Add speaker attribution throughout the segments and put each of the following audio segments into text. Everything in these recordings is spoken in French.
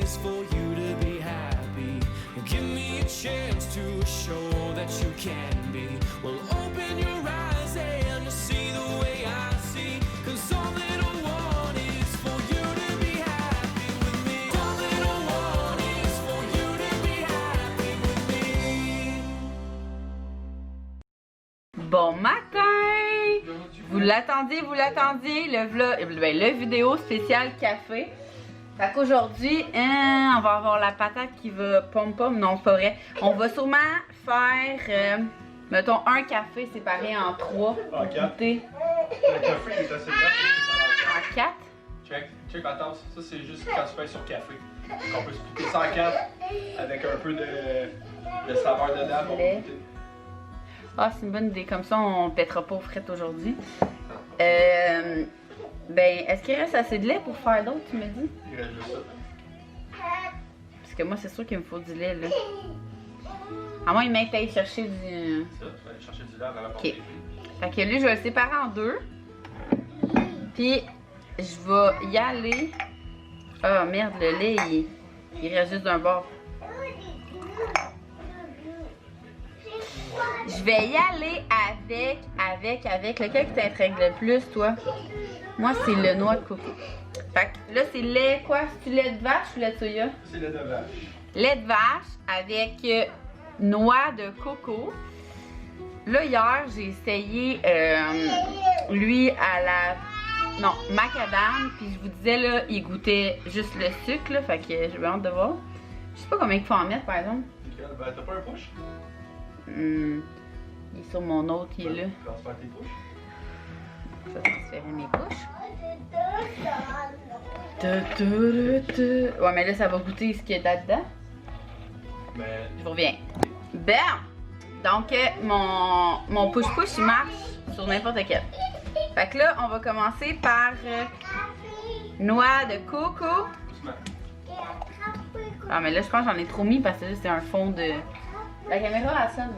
Speaker 1: is for you to be happy. Give me a chance to show that you can be. Well, open your eyes and you'll see the way I see. 'Cause all that I want is for you to be happy with me. All that I want is for you to be happy with me.
Speaker 2: Bon matin! Vous l'attendiez, le vidéo spécial café. Fait qu'aujourd'hui, on va avoir la patate qui va pom-pom. Non, c'est pas vrai. On va sûrement faire, mettons, un café séparé en 3 pour goûter.
Speaker 3: Le café est assez grand.
Speaker 2: En 4?
Speaker 3: Check ma tasse. Ça, c'est juste quand tu fais sur café. On peut splitter ça en 4 avec un peu de saveur dedans pour goûter.
Speaker 2: Ah, c'est une bonne idée. Comme ça, on ne pètera pas aux frites aujourd'hui. Ben, est-ce qu'il reste assez de lait pour faire d'autres, tu me dis?
Speaker 3: Il reste juste ça.
Speaker 2: Parce que moi, c'est sûr qu'il me faut du lait, là. À moins, il m'aide à aller chercher du...
Speaker 3: Ça, je vais aller chercher du lait avant la portée.
Speaker 2: Ok. Fait que lui, je vais le séparer en 2. Puis, je vais y aller... Ah, merde, le lait, il reste juste d'un bord. Je vais y aller avec lequel qui t'intrigue le plus, toi? Moi, c'est le noix de coco. Fait que là, c'est lait, quoi? C'est-tu lait de vache ou lait de soya?
Speaker 3: C'est lait de vache.
Speaker 2: Lait de vache avec noix de coco. Là, hier, j'ai essayé lui à la... Non, macadam. Puis je vous disais, là, il goûtait juste le sucre, là. Fait que j'ai hâte de voir. Je sais pas combien il faut en mettre, par exemple.
Speaker 3: Ben, t'as pas un push?
Speaker 2: Il est sur mon autre, il est là.
Speaker 3: Transfère tes push.
Speaker 2: Je vais transférer mes couches. Ouais, mais là, ça va goûter ce qu'il y a là-dedans.
Speaker 3: Mais...
Speaker 2: Je reviens. Ben! Donc, mon push-push, il marche sur n'importe quel. Fait que là, on va commencer par noix de coco. Ah, mais là, je pense que j'en ai trop mis parce que là, c'est un fond de... La caméra, elle sonne.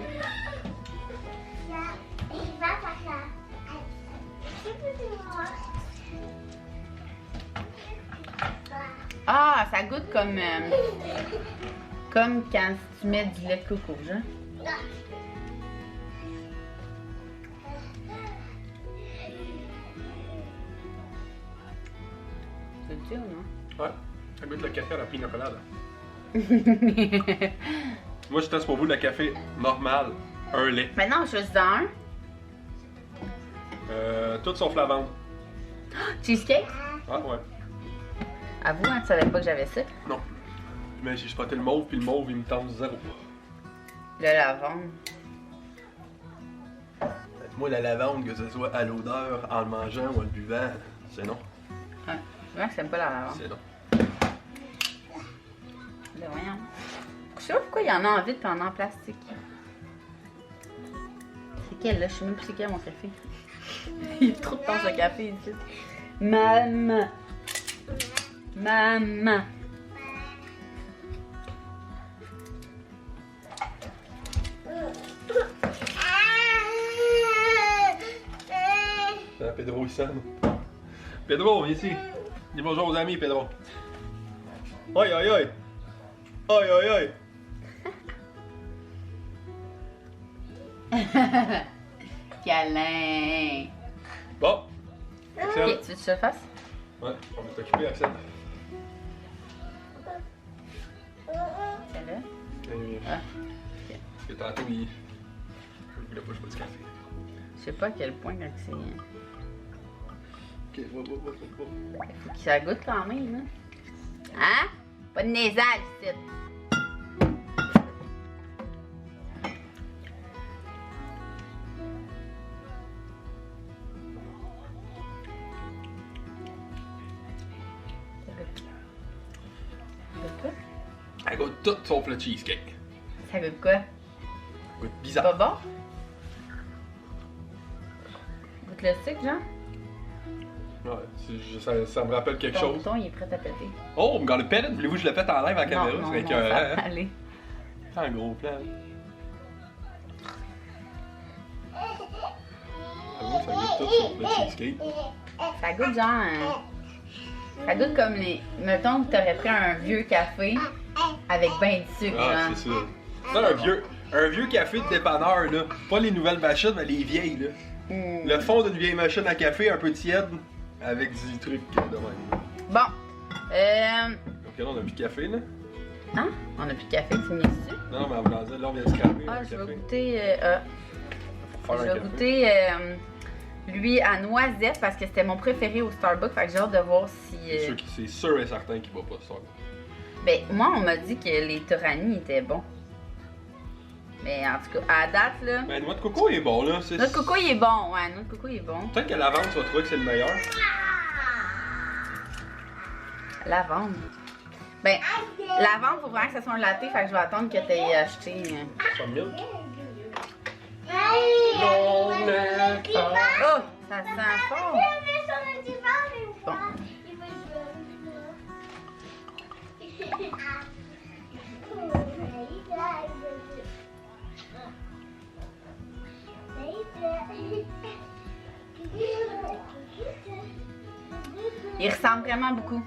Speaker 2: Ah, ça goûte comme quand tu mets du lait de coco, genre. C'est dur, non?
Speaker 3: Ouais, ça goûte le café à la pina colada. Moi, je teste pour vous le café normal, un lait.
Speaker 2: Maintenant, je suis dans un.
Speaker 3: Tout sauf la lavande.
Speaker 2: Cheesecake?
Speaker 3: Ah, ouais.
Speaker 2: Avoue, hein, tu savais pas que j'avais ça.
Speaker 3: Non. Mais j'ai spotté le mauve, puis le mauve, il me tente 0.
Speaker 2: Le lavande.
Speaker 3: Moi, la lavande, que ce soit à l'odeur, en le mangeant ou en le buvant, c'est non.
Speaker 2: Ouais. Moi, j'aime pas la lavande.
Speaker 3: C'est non.
Speaker 2: Là, voyons. Je sais pas pourquoi il y en a en vitre et en plastique. C'est quel, là? Je sais même plus c'est quel, mon café. Il y a trop de temps de café ici. Maman. Maman.
Speaker 3: Pedro, il sonne. Pedro, viens ici. Dis bonjour aux amis, Pedro. Aïe, aïe, aïe. Aïe, aïe, aïe.
Speaker 2: Câlin.
Speaker 3: Bon. Axel.
Speaker 2: Ok, tu veux que je te le fasse?
Speaker 3: Ouais, on va t'occuper, Axel.
Speaker 2: C'est là.
Speaker 3: Ah. Parce que tantôt, il voulait pas que je bois du café.
Speaker 2: Je sais pas à quel point quand c'est.
Speaker 3: Ok, va.
Speaker 2: Il faut que ça goûte quand même, hein? Hein? Pas de naisage, ici.
Speaker 3: Elle goûte tout sauf le cheesecake.
Speaker 2: Ça goûte quoi?
Speaker 3: Elle goûte
Speaker 2: Pas
Speaker 3: bizarre.
Speaker 2: bon? Goûte le sucre, genre?
Speaker 3: Ouais, ça me rappelle quelque
Speaker 2: Ton
Speaker 3: chose.
Speaker 2: bouton, il est prêt à péter.
Speaker 3: Oh, me garde le pet, voulez-vous que je le pète en live à la caméra?
Speaker 2: Non,
Speaker 3: C'est
Speaker 2: non,
Speaker 3: écœurant,
Speaker 2: ça
Speaker 3: hein?
Speaker 2: va aller.
Speaker 3: C'est un gros plan. Avoue, ça goûte tout sauf le cheesecake.
Speaker 2: Ça goûte genre Ça goûte comme les... Mettons que t'aurais pris un vieux café avec ben du sucre,
Speaker 3: Ah,
Speaker 2: genre.
Speaker 3: c'est ça. C'est un vieux café de dépanneur, là. Pas les nouvelles machines, mais les vieilles, là.
Speaker 2: Mm.
Speaker 3: Le fond d'une vieille machine à café, un peu tiède, avec du truc de même.
Speaker 2: Bon.
Speaker 3: Donc là, on a plus de café, là.
Speaker 2: Hein? On a plus de café, tu m'y dessus?
Speaker 3: Non, mais en blanc, là, on vient de scraper
Speaker 2: Ah,
Speaker 3: le
Speaker 2: je
Speaker 3: café.
Speaker 2: vais goûter...
Speaker 3: Pour
Speaker 2: je
Speaker 3: faire un
Speaker 2: vais
Speaker 3: café.
Speaker 2: goûter lui à noisette parce que c'était mon préféré au Starbucks. Fait que j'ai hâte de voir si...
Speaker 3: C'est sûr et certain qu'il va pas ça.
Speaker 2: Ben, moi, on m'a dit que les Torani étaient bons. Mais en tout cas, à la date, là...
Speaker 3: Ben, noix de coco il est bon, là.
Speaker 2: Notre coco, il est bon. Ouais, notre coco, il est bon.
Speaker 3: Peut-être que lavande, tu vas trouver que c'est le meilleur.
Speaker 2: Lavande. Ben, lavande, faut vraiment que ça soit un latte. Fait que je vais attendre que tu aies acheté...
Speaker 3: Some milk.
Speaker 2: Oh, ça sent fort. Bon. Il ressemble vraiment beaucoup.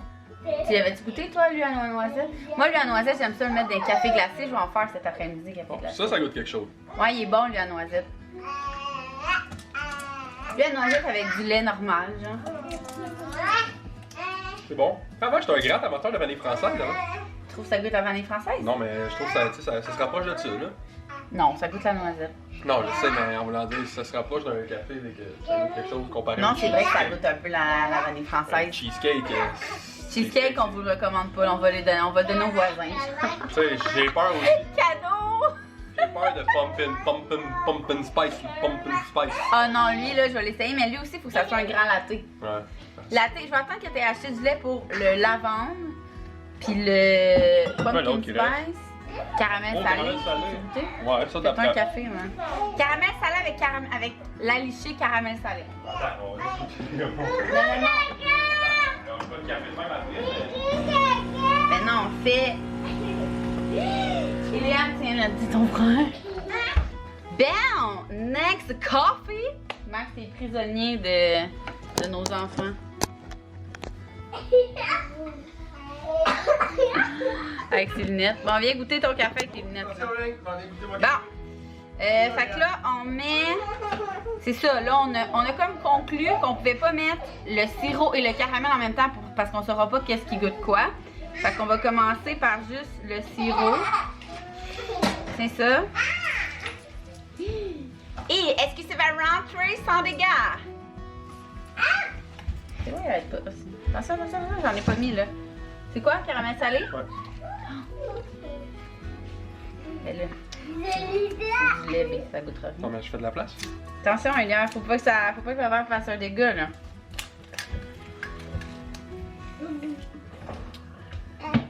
Speaker 2: Tu l'avais-tu goûté, toi, lui, à la noisette? Moi, lui, à la noisette, j'aime ça le mettre dans un café glacé. Je vais en faire cet après-midi, café glacé.
Speaker 3: Ça goûte quelque chose.
Speaker 2: Ouais, il est bon, lui, à la noisette. Lui, à la noisette avec du lait normal, genre.
Speaker 3: C'est bon. Avant, j'étais un grand amateur de vanille française, hein.
Speaker 2: Tu trouves que ça goûte la vanille française?
Speaker 3: Non, mais je trouve que ça, tu sais, ça se rapproche de ça, là.
Speaker 2: Non, ça goûte la noisette.
Speaker 3: Non, je sais, mais en voulant dire, ça se rapproche d'un café, mais que ça goûte quelque chose comparé
Speaker 2: Non,
Speaker 3: au
Speaker 2: c'est vrai que ça
Speaker 3: cheesecake.
Speaker 2: goûte un peu la vanille
Speaker 3: Un
Speaker 2: française.
Speaker 3: cheesecake.
Speaker 2: Cheesecake, on vous le recommande pas. On va le donner aux voisins.
Speaker 3: Tu sais, j'ai peur aussi.
Speaker 2: Cadeau!
Speaker 3: J'ai peur de pumpkin spice.
Speaker 2: Ah non, lui, là, je vais l'essayer. Mais lui aussi, il faut que ça soit un grand latte.
Speaker 3: Ouais.
Speaker 2: Latte, je vais attendre que tu aies acheté du lait pour le lavande. Puis le pumpkin
Speaker 3: l'autre qui
Speaker 2: spice. Caramel
Speaker 3: Oh,
Speaker 2: salé.
Speaker 3: caramel salé.
Speaker 2: Tu veux goûter?
Speaker 3: Ouais, ça
Speaker 2: C'est un
Speaker 3: d'après.
Speaker 2: café, ouais. Caramel salé avec la lichée caramel salé.
Speaker 3: Attends, on va
Speaker 2: Non, non, non.
Speaker 3: on va pas le café de même après, mais...
Speaker 2: Ben non, c'est... Kylian, tiens, là, dis ton frère. Ben, next coffee. Max est prisonnier de nos enfants. Avec ses lunettes. Bon, viens goûter ton café avec tes lunettes. Là. Bon. Fait que là, on met... C'est ça, là, on a comme conclu qu'on pouvait pas mettre le sirop et le caramel en même temps parce qu'on saura pas qu'est-ce qui goûte quoi. Fait qu'on va commencer par juste le sirop. C'est ça. Et est-ce que ça va rentrer sans dégâts? C'est vrai, elle arrête pas. Attention, j'en ai pas mis là. C'est quoi, caramel salé?
Speaker 3: Ouais.
Speaker 2: Ben là, c'est du lait, mais ça goûtera rien.
Speaker 3: Non, mais je fais de la place.
Speaker 2: Attention, Eliane, faut pas que le verre fasse un dégât là.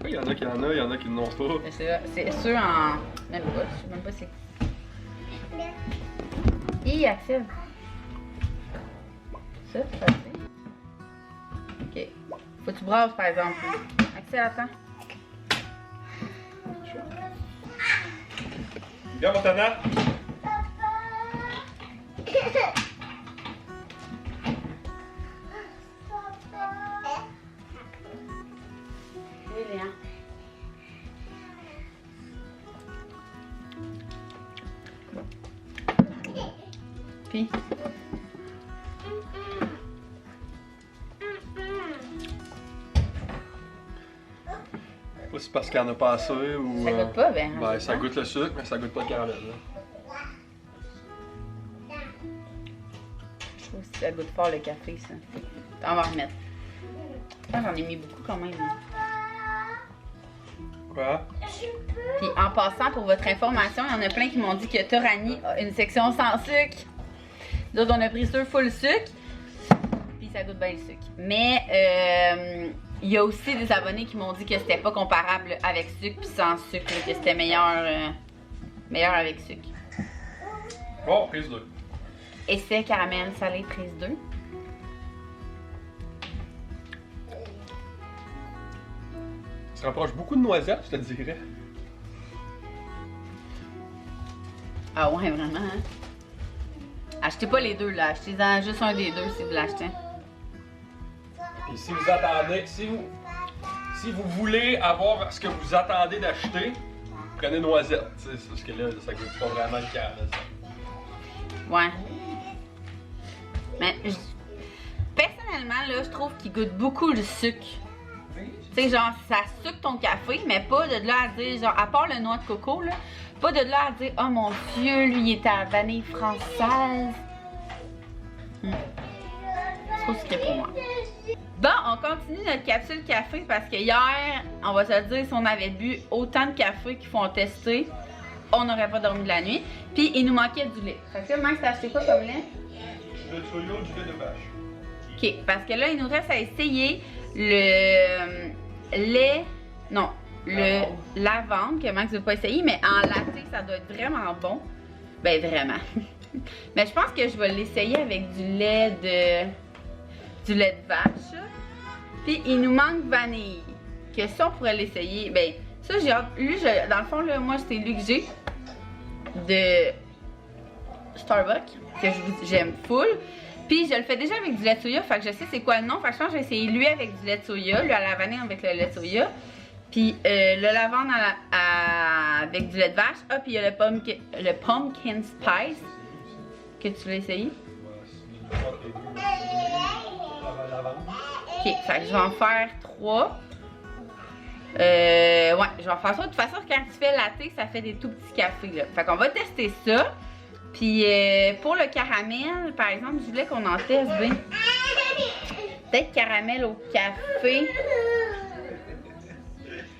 Speaker 3: Il y en a qui en a, il y en a qui ne l'ont pas.
Speaker 2: C'est sûr en... Même pas, je sais même pas c'est... Hi, Axel. Ça, c'est facile. Ok. Faut que tu brasses par exemple. Axel, attends.
Speaker 3: Viens, Montana.
Speaker 2: Oui, Léa. Puis.
Speaker 3: Pas si c'est parce qu'il n'y en a pas assez ou.
Speaker 2: Ça goûte pas, ben.
Speaker 3: Ben, ça goûte le sucre, mais ça goûte pas le caramel. Là.
Speaker 2: Je trouve que ça goûte fort le café, ça. On va remettre. Ah, j'en ai mis beaucoup quand même.
Speaker 3: Quoi?
Speaker 2: Puis en passant, pour votre information, il y en a plein qui m'ont dit que Torani a une section sans sucre. D'autres, on a pris ceux full sucre. Puis ça goûte bien le sucre. Mais il y a aussi des abonnés qui m'ont dit que c'était pas comparable avec sucre puis sans sucre, que c'était meilleur avec sucre.
Speaker 3: Bon, prise 2.
Speaker 2: Essai caramel salé prise 2.
Speaker 3: Ça se rapproche beaucoup de noisettes, je te dirais.
Speaker 2: Ah ouais, vraiment, hein? Achetez pas les deux, là. Achetez-en juste un des deux si vous l'achetez.
Speaker 3: Et si vous attendez, si vous voulez avoir ce que vous attendez d'acheter, prenez noisette. C'est parce que là, ça goûte pas vraiment le caramel.
Speaker 2: Ouais. Mais personnellement, là, je trouve qu'il goûte beaucoup le sucre. Tu sais, genre, ça sucre ton café, mais pas de là à dire, genre, à part le noix de coco, là, pas de là à dire, oh mon Dieu, lui, il était à la vanille française. C'est trop sucré pour moi. Bon, on continue notre capsule café parce que hier, on va se le dire, si on avait bu autant de café qu'il faut en tester, on n'aurait pas dormi de la nuit. Puis, il nous manquait du lait. Fait que là, Max, t'as acheté quoi comme lait?
Speaker 3: Du lait de soya ou du lait de vache?
Speaker 2: Ok, parce que là, il nous reste à essayer le lait, non, le lavande que Max ne veut pas essayer, mais en latte, ça doit être vraiment bon. Ben, vraiment. Mais je pense que je vais l'essayer avec du lait de vache. Puis, il nous manque vanille. Que ça, on pourrait l'essayer. Ben, ça, j'ai hâte. Lui, dans le fond, là, moi, c'est lui que j'ai de Starbucks, que j'aime full. Puis je le fais déjà avec du lait de soya, fait que je sais c'est quoi le nom. Fait que je pense que je vais essayer lui avec du lait de soya, lui à la vanille avec le lait de soya. Puis le lavande avec du lait de vache. Ah, puis il y a le pumpkin spice que tu veux essayer. Ok, fait que je vais en faire 3. Ouais, je vais en faire ça. De toute façon, quand tu fais latte, ça fait des tout petits cafés là. Fait qu'on va tester ça. Puis pour le caramel, par exemple, je voulais qu'on en teste bien. Peut-être caramel au café.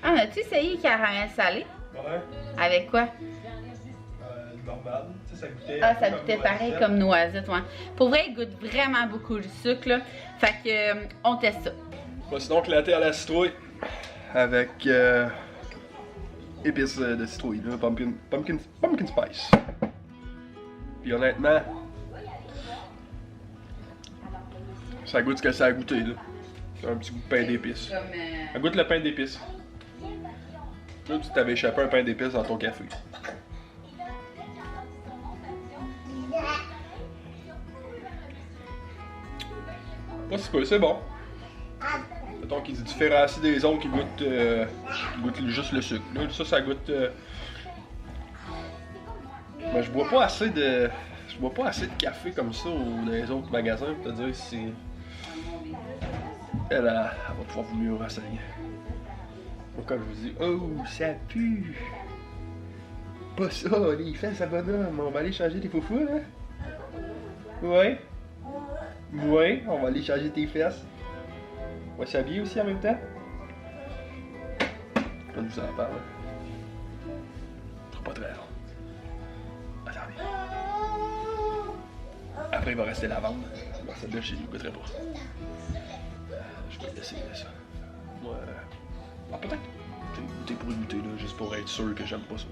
Speaker 2: Ah, as-tu essayé caramel salé?
Speaker 3: Ouais.
Speaker 2: Avec quoi?
Speaker 3: Normal. Tu sais, ça goûtait.
Speaker 2: Ah, ça goûtait pareil comme noisette, ouais. Pour vrai, il goûte vraiment beaucoup le sucre, là. Fait que, on teste ça.
Speaker 3: Voici donc latte à la citrouille. Avec épices de citrouille, là, pumpkin spice. Puis honnêtement, ça goûte ce que ça a goûté, là. C'est un petit goût de pain d'épices. Ça goûte le pain d'épices. Là, tu t'avais échappé un pain d'épices dans ton café. Pas si peu, c'est bon. Mettons qu'il est différencié des autres qui goûtent juste le sucre. Là, ça goûte. Mais je bois pas assez de. Je bois pas assez de café comme ça dans les autres magasins pour te dire si. Elle va pouvoir vous mieux renseigner. Donc comme je vous dis, oh ça pue! Pas ça, les fesses à bonhomme, on va aller changer tes foufous là? Ouais? Ouais, on va aller changer tes fesses. On va s'habiller aussi en même temps? On vous en parle. Pas très long. Attendez. Après, il va rester la lavande. Celle-là, je ne goûterai pas. Je vais essayer ça. Ouais. Ah, peut-être. Goûter pour goûter, là, juste pour être sûr que j'aime pas ça.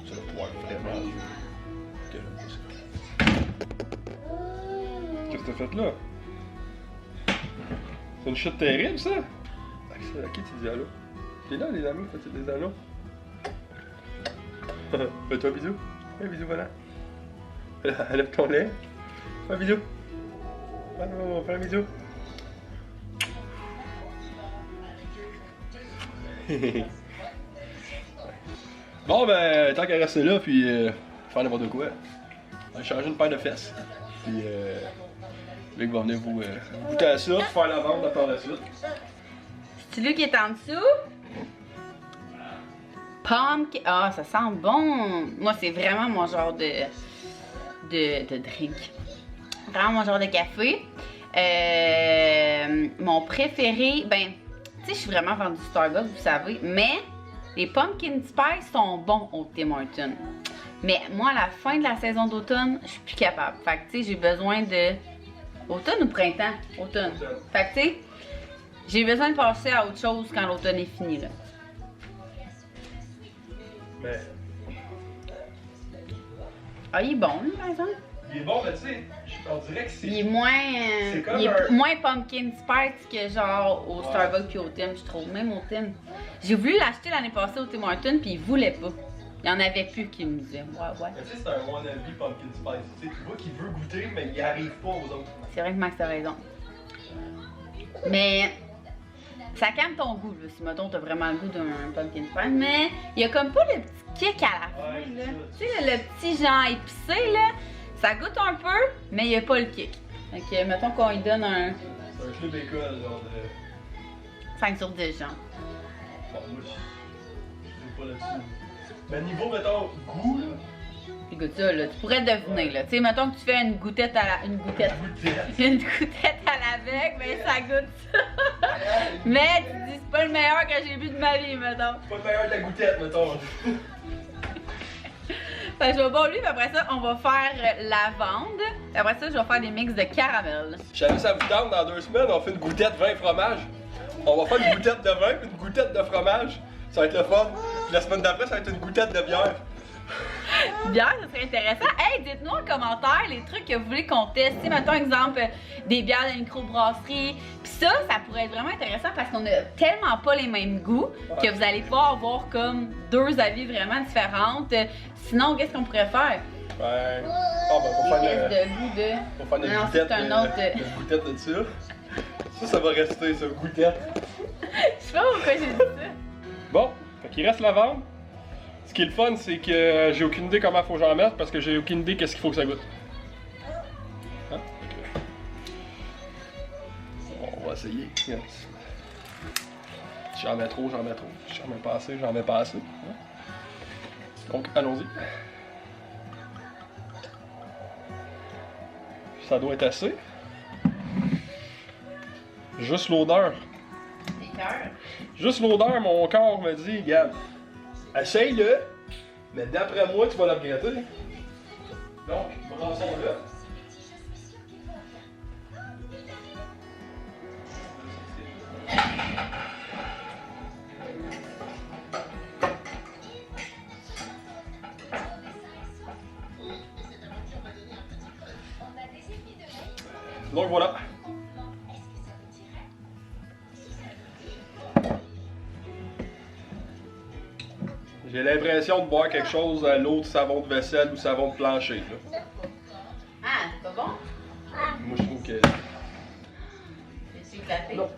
Speaker 3: Ça va pouvoir vraiment. Que j'aime pas ça. Qu'est-ce que t'as fait là? C'est une chute terrible, ça? À qui tu dis allô? T'es là, les amis? Fais-tu des allô? Fais-toi un bisou. Un bisou, voilà. Lève ton lait. Fais un bisou. Allô, fais un bisou. Bon, ben, tant qu'à rester là, puis faire n'importe quoi, on va changer une paire de fesses. Puis, Luc va venir vous goûter à ça, faire la vente par la suite.
Speaker 2: C'est lui qui est en dessous? Pumpkin. Ah, ça sent bon. Moi, c'est vraiment mon genre de drink. Vraiment mon genre de café. Mon préféré, ben, tu sais, je suis vraiment vendue Starbucks, vous savez, mais les pumpkin spice sont bons au Tim Hortons. Mais moi, à la fin de la saison d'automne, je suis plus capable. Fait que, tu sais, j'ai besoin de... Automne ou printemps? Automne. Fait que, tu sais, j'ai besoin de passer à autre chose quand l'automne est fini, là.
Speaker 3: Mais...
Speaker 2: Ah, il est bon, lui, par exemple.
Speaker 3: Il est bon, mais tu sais, on dirait que c'est...
Speaker 2: Il est moins pumpkin spice que genre au Starbucks puis au Tim, je trouve. Même au Tim. J'ai voulu l'acheter l'année passée au Tim Hortons puis il voulait pas. Il y en avait plus qui me disaient. Ouais.
Speaker 3: Mais tu sais, c'est un wannabe pumpkin spice. Tu sais, tu vois qu'il veut goûter, mais il arrive pas aux autres.
Speaker 2: C'est vrai que Max a raison. Mais ça calme ton goût, là, si mettons t'as vraiment le goût d'un pumpkin spice. Mais il y a comme pas le petit kick à la fin, là. Tu sais, le petit genre épicé, là, ça goûte un peu, mais il y a pas le kick. Fait que mettons qu'on lui donne un
Speaker 3: C'est un club école, genre de.
Speaker 2: 5 sur 10, genre.
Speaker 3: Bon, moi, je suis pas là-dessus. Mais niveau, mettons, goût, là.
Speaker 2: Puis goûte ça, là. Tu pourrais deviner, là. Tu sais, mettons que tu fais une goutette à la. Une goutette. Une goutette à l'aveugle, mais ça goûte ça. Mais tu dis, c'est pas le meilleur que j'ai bu de ma vie, mettons.
Speaker 3: C'est pas le meilleur de la goutette, mettons.
Speaker 2: Fait que je vais boire lui, puis après ça, on va faire lavande. Puis après ça, je vais faire des mix de caramel.
Speaker 3: Je savais ça vous tente, dans 2 semaines, on fait une goutette vin fromage. On va faire une goutette de vin, puis une goutette de fromage. Ça va être le fun. Puis la semaine d'après, ça va être une goutette de bière.
Speaker 2: Bière, ça serait intéressant. Hey, dites-nous en commentaire les trucs que vous voulez qu'on teste. Tu sais, mettons exemple des bières de microbrasserie. Puis ça pourrait être vraiment intéressant parce qu'on a tellement pas les mêmes goûts que vous allez pouvoir avoir comme 2 avis vraiment différentes. Sinon, qu'est-ce qu'on pourrait faire?
Speaker 3: Ouais. Ah, ben, on va faire
Speaker 2: Des tests de goût de.
Speaker 3: on va faire
Speaker 2: Non,
Speaker 3: une goutette,
Speaker 2: c'est un autre.
Speaker 3: une goutette de ça. Ça va rester, ça, goutette.
Speaker 2: Je sais pas pourquoi j'ai dit ça.
Speaker 3: Bon, fait qu'il reste la vente. Ce qui est le fun, c'est que j'ai aucune idée comment faut que j'en mette parce que j'ai aucune idée qu'est-ce qu'il faut que ça goûte. Hein? On va essayer. Yes. Si j'en mets trop, j'en mets trop. Si j'en mets pas assez, j'en mets pas assez. Hein? Donc, allons-y. Ça doit être assez. Juste l'odeur.
Speaker 2: Des cœurs.
Speaker 3: Juste l'odeur, mon corps me dit, regarde, essaye-le, mais d'après moi, tu vas le regretter. Donc, brassons-le. Donc voilà. J'ai l'impression de boire quelque chose à l'eau de savon de vaisselle ou savon de plancher. Là.
Speaker 2: Ah, c'est pas bon?
Speaker 3: Moi, je trouve que.
Speaker 2: C'est éclaté.
Speaker 3: Non.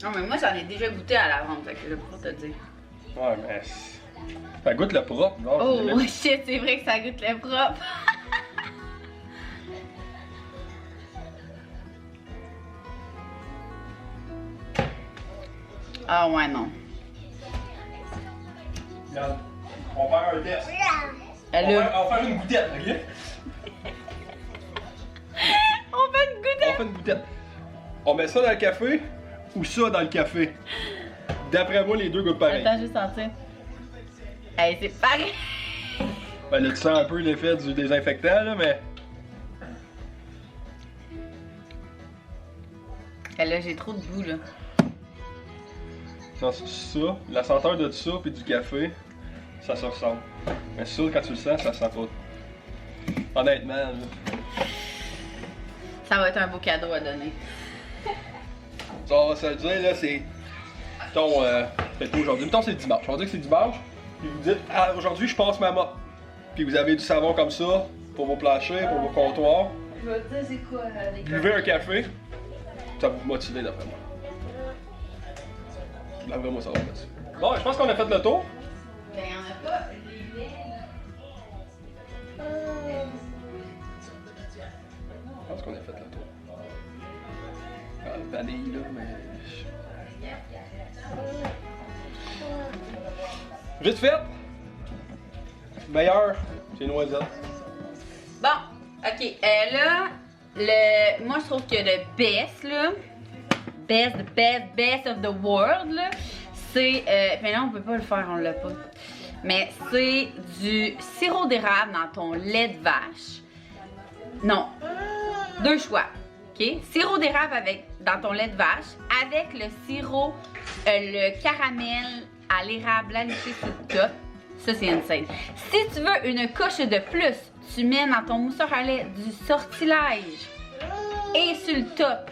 Speaker 2: Non, mais moi j'en ai déjà goûté à la vente, fait que je peux pas te dire.
Speaker 3: Ouais, mais. Ça goûte le propre. Non,
Speaker 2: Oh shit, c'est vrai que ça goûte le propre. Ah ouais, non.
Speaker 3: Regarde, on va faire un test.
Speaker 2: Elle a...
Speaker 3: On va faire une goutette, ok?
Speaker 2: On fait une
Speaker 3: On
Speaker 2: goûter.
Speaker 3: fait une goutette. On met ça dans le café ou ça dans le café? D'après moi, les deux goûtent pareil.
Speaker 2: Attends, juste sentir. Hey, c'est pareil.
Speaker 3: Ben là, tu sens un peu l'effet du désinfectant, là, mais.
Speaker 2: Et là, j'ai trop de goût, là.
Speaker 3: Non, c'est ça, la senteur de ça puis du café, ça se ressemble. Mais ça, quand tu le sens, ça se sent pas. Honnêtement, là.
Speaker 2: Ça va être un beau cadeau à donner.
Speaker 3: Ça, on va se le dire, là, c'est. Mettons, peut-être pas aujourd'hui. Mettons, c'est dimanche. On va dire que c'est dimanche. Puis vous dites, ah, aujourd'hui, je passe ma mop. Puis vous avez du savon comme ça pour vos planchers, pour vos comptoirs.
Speaker 2: Je vais te dire, c'est quoi les
Speaker 3: Vous buvez un café, ça va vous motiver d'après moi. D'après moi, ça va là-dessus. Bon, je pense qu'on a fait le tour.
Speaker 2: Ben, y'en a pas. Les laits, là.
Speaker 3: Je pense qu'on a fait le tour. Ah, le vanille, là, mais. Vite fait! Meilleur, c'est noisette.
Speaker 2: Bon, ok. Là, moi, je trouve que le best, là, best of the world, là, c'est. Mais là, on peut pas le faire, on l'a pas. Mais c'est du sirop d'érable dans ton lait de vache. Non. 2 choix. OK? Sirop d'érable dans ton lait de vache avec le sirop, le caramel à l'érable aliché sur le top. Ça, c'est insane. Si tu veux une couche de plus, tu mets dans ton mousseur à lait du sortilège et sur le top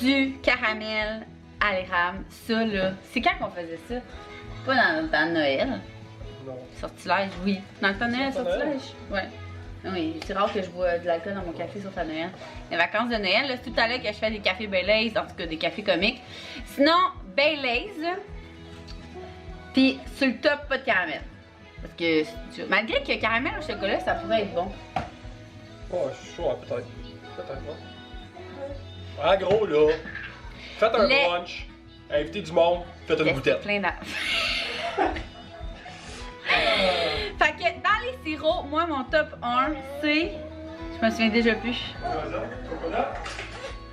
Speaker 2: du caramel à l'érable. Ça, là, c'est quand qu'on faisait ça? Pas dans Noël.
Speaker 3: Non.
Speaker 2: Sortilège, oui. Dans le temps de Noël,
Speaker 3: Dans le temps de Noël?
Speaker 2: sortilège? Ouais. Oui, c'est rare que je bois de l'alcool dans mon café sauf à Noël. Les vacances de Noël, là, c'est tout à l'heure que je fais des cafés Baileys, en tout cas des cafés comiques. Sinon, Baileys, puis sur le top, pas de caramel. Parce que malgré que caramel au chocolat, ça pourrait être bon.
Speaker 3: Oh, je suis chaud, peut-être. Peut-être, non? En gros, là, faites un brunch, invitez du monde, faites une goutette.
Speaker 2: Plein d'affaires. Fait que dans les sirops, moi mon top 1 c'est. Je me souviens déjà plus.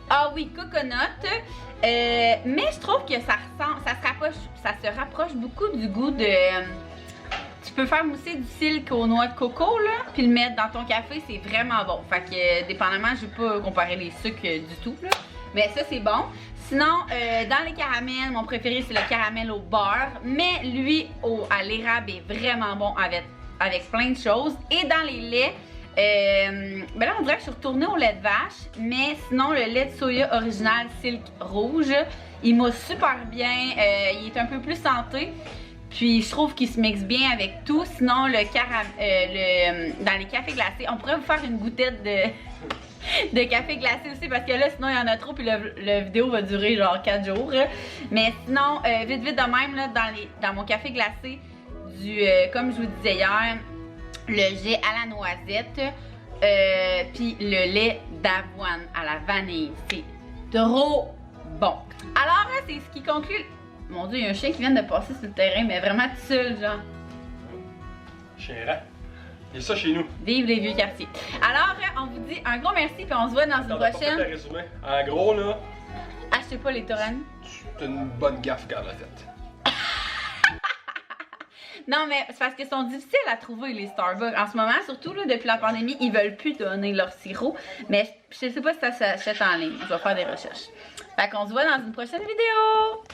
Speaker 2: Ah oui, coconut. Mais je trouve que ça ressemble. Ça se rapproche beaucoup du goût de. Tu peux faire mousser du silk aux noix de coco là, puis le mettre dans ton café, c'est vraiment bon. Fait que dépendamment, je vais pas comparer les sucres du tout là. Mais ça c'est bon. Sinon, dans les caramels, mon préféré c'est le caramel au beurre, mais lui à l'érable est vraiment bon avec plein de choses. Et dans les laits, ben là on dirait que je suis retournée au lait de vache, mais sinon le lait de soya original Silk rouge, il m'a super bien, il est un peu plus santé. Puis je trouve qu'il se mixe bien avec tout. Sinon, dans les cafés glacés, on pourrait vous faire une goutette de café glacé aussi parce que là, sinon, il y en a trop. Puis la vidéo va durer genre 4 jours. Mais sinon, vite de même, là, dans mon café glacé, comme je vous disais hier, le jet à la noisette, puis le lait d'avoine à la vanille. C'est trop bon. Alors, c'est ce qui conclut. Mon Dieu, il y a un chien qui vient de passer sur le terrain, mais vraiment tout seul, genre.
Speaker 3: Chien rat. Il y a ça chez nous.
Speaker 2: Vive les vieux quartiers. Alors, on vous dit un gros merci, puis on se voit dans une prochaine.
Speaker 3: Résumé. En gros, là.
Speaker 2: Achetez pas les Torrents.
Speaker 3: C'est une bonne gaffe quand on l'a faite.
Speaker 2: Non, mais c'est parce qu'ils sont difficiles à trouver, les Starbucks. En ce moment, surtout là, depuis la pandémie, ils veulent plus donner leur sirop. Mais je sais pas si ça s'achète en ligne. Je vais faire des recherches. Fait qu'on se voit dans une prochaine vidéo.